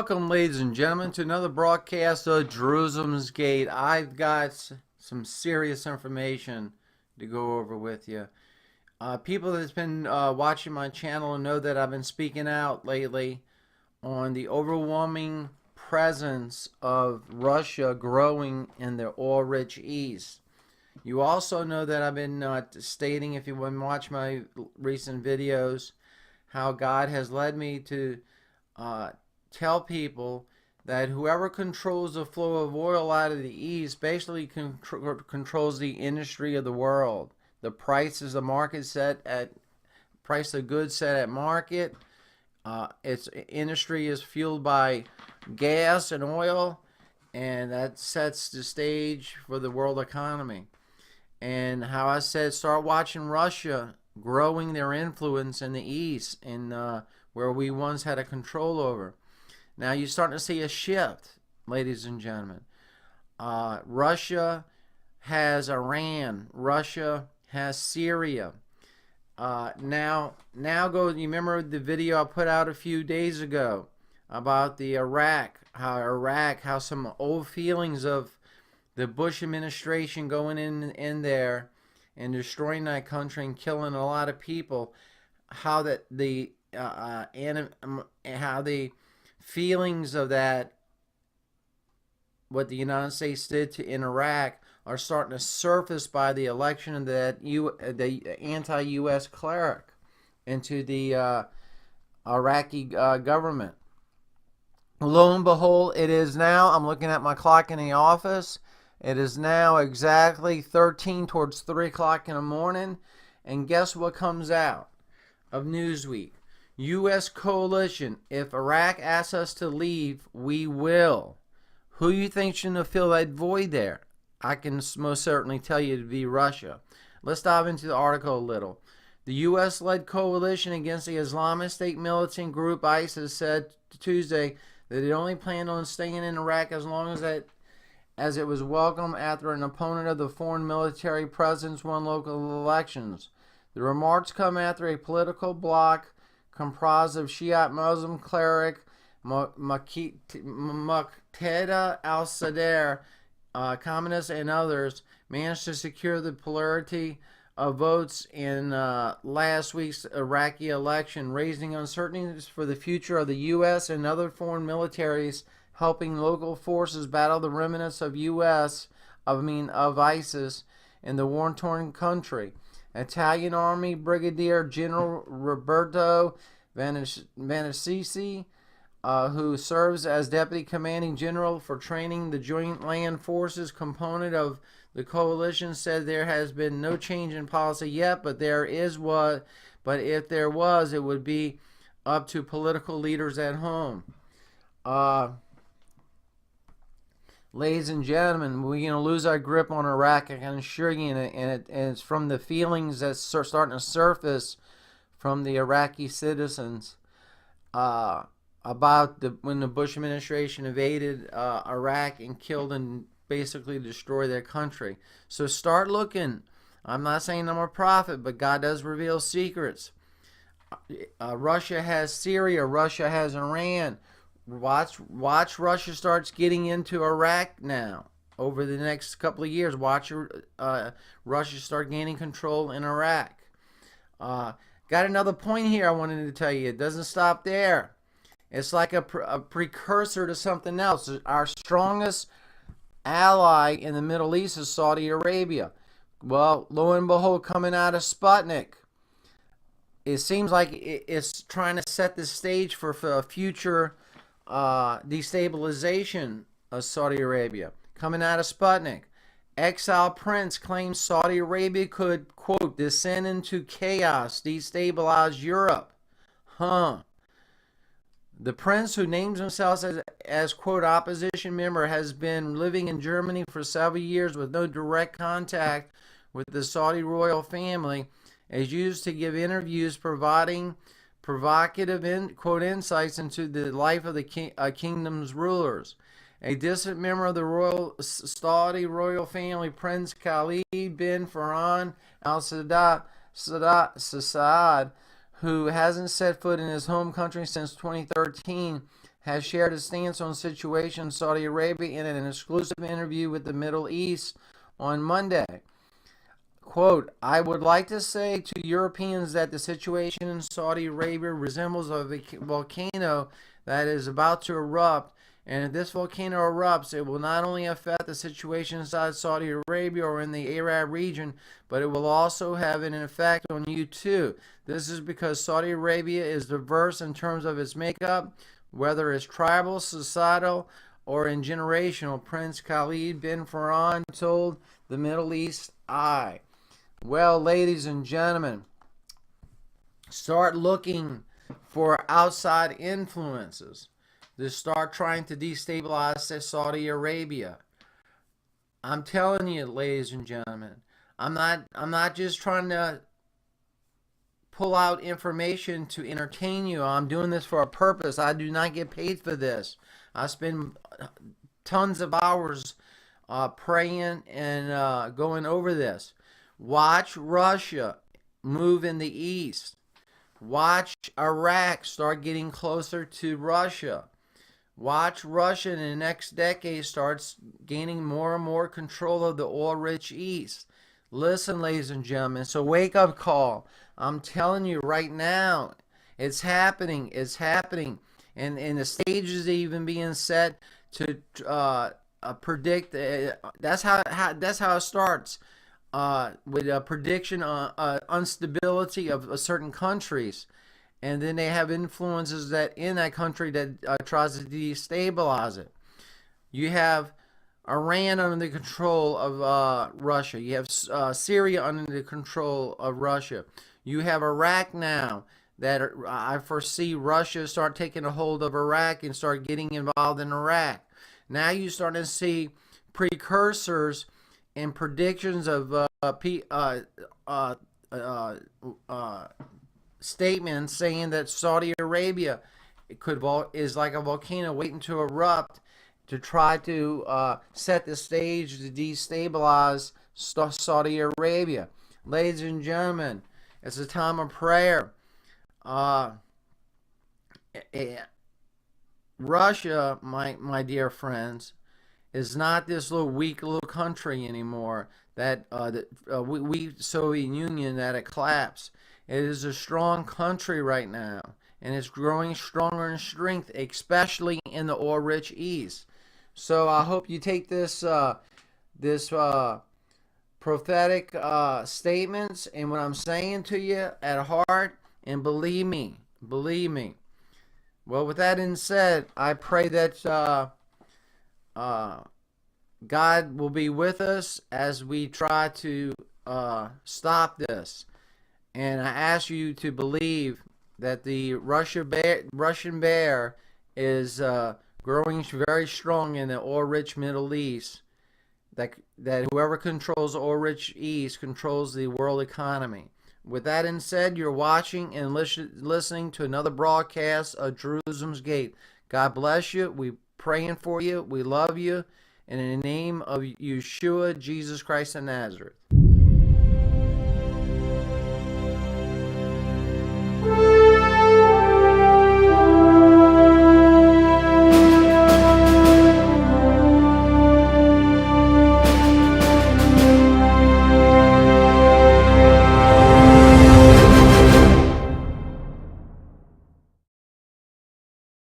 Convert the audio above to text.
Welcome, ladies and gentlemen, to another broadcast of Jerusalem's Gate. I've got some serious information to go over with you. People that's been watching my channel know that I've been speaking out lately on the overwhelming presence of Russia growing in the oil-rich East. You also know that I've been stating, if you want to watch my recent videos, how God has led me to tell people that whoever controls the flow of oil out of the East basically controls the industry of the world. The price is the market set at price of goods set at market. Its industry is fueled by gas and oil, and that sets the stage for the world economy. And how I said, start watching Russia growing their influence in the East, and where we once had a control over. Now you're starting to see a shift, ladies and gentlemen. Russia has Iran. Russia has Syria. Now go. You remember the video I put out a few days ago about the Iraq? How some old feelings of the Bush administration going in there and destroying that country and killing a lot of people. How that how the feelings of that, what the United States did in Iraq, are starting to surface by the election of the anti-U.S. cleric into the Iraqi government. Lo and behold, it is now, I'm looking at my clock in the office, it is now exactly 13 towards 3 o'clock in the morning, and guess what comes out of Newsweek? U.S. coalition, if Iraq asks us to leave, we will. Who you think should fill that void there? I can most certainly tell you to be Russia. Let's dive into the article a little. The U.S.-led coalition against the Islamic State militant group ISIS said Tuesday that it only planned on staying in Iraq as long as it was welcome after an opponent of the foreign military presence won local elections. The remarks come after a political bloc comprised of Shiite Muslim cleric Muqtada al-Sadr, communists, and others managed to secure the plurality of votes in last week's Iraqi election, raising uncertainties for the future of the U.S. and other foreign militaries helping local forces battle the remnants of ISIS in the war-torn country. Italian Army Brigadier General Roberto Vanacisi, who serves as Deputy Commanding General for training the Joint Land Forces component of the coalition, said there has been no change in policy yet, but if there was, it would be up to political leaders at home. Ladies and gentlemen, we're going to lose our grip on Iraq, I can assure you, and it's from the feelings that's starting to surface from the Iraqi citizens about when the Bush administration invaded Iraq and killed and basically destroyed their country. So start looking. I'm not saying I'm a prophet, but God does reveal secrets. Russia has Syria. Russia has Iran. Watch Russia starts getting into Iraq now. Over the next couple of years, watch Russia start gaining control in Iraq. Got another point here I wanted to tell you. It doesn't stop there. It's like a precursor to something else. Our strongest ally in the Middle East is Saudi Arabia. Well, lo and behold, coming out of Sputnik, it seems like it's trying to set the stage for a future destabilization of Saudi Arabia. Coming out of Sputnik, exile prince claims Saudi Arabia could, quote, descend into chaos, destabilize Europe. The prince, who names himself as quote, opposition member, has been living in Germany for several years with no direct contact with the Saudi royal family, is used to give interviews providing provocative quote insights into the life of the kingdom's rulers. A distant member of the Saudi royal family, Prince Khalid bin Farhan al-Saad, who hasn't set foot in his home country since 2013, has shared his stance on the situation in Saudi Arabia in an exclusive interview with the Middle East on Monday. Quote, I would like to say to Europeans that the situation in Saudi Arabia resembles a volcano that is about to erupt, and if this volcano erupts, it will not only affect the situation inside Saudi Arabia or in the Arab region, but it will also have an effect on you too. This is because Saudi Arabia is diverse in terms of its makeup, whether it's tribal, societal, or in generational, Prince Khalid bin Farhan told the Middle East Eye. Well, ladies and gentlemen, start looking for outside influences to start trying to destabilize Saudi Arabia. I'm telling you, ladies and gentlemen, I'm not just trying to pull out information to entertain you. I'm doing this for a purpose. I do not get paid for this. I spend tons of hours praying and going over this. Watch Russia move in the east. Watch Iraq start getting closer to Russia. Watch Russia in the next decade starts gaining more and more control of the oil-rich east. Listen, ladies and gentlemen, it's a wake-up call. I'm telling you right now, it's happening. It's happening. And the stage is even being set to predict. That's how it starts. With a prediction on instability of certain countries, and then they have influences that in that country that tries to destabilize it. You have Iran under the control of Russia. You have Syria under the control of Russia. You have Iraq now that I foresee Russia start taking a hold of Iraq and start getting involved in Iraq. Now you start to see precursors and predictions of statements saying that Saudi Arabia is like a volcano waiting to erupt to try to set the stage to destabilize Saudi Arabia. Ladies and gentlemen, it's a time of prayer. Russia, my dear friends, is not this little weak little country anymore that we Soviet Union that it collapsed. It is a strong country right now, and it's growing stronger in strength, especially in the oil-rich East. So I hope you take this prophetic statements and what I'm saying to you at heart, and believe me. Well, with that being said, I pray that God will be with us as we try to stop this. And I ask you to believe that the Russian bear is growing very strong in the oil-rich Middle East. That whoever controls the oil-rich East controls the world economy. With that being said, you're watching and listening to another broadcast of Jerusalem's Gate. God bless you. We're praying for you. We love you. And in the name of Yeshua, Jesus Christ of Nazareth.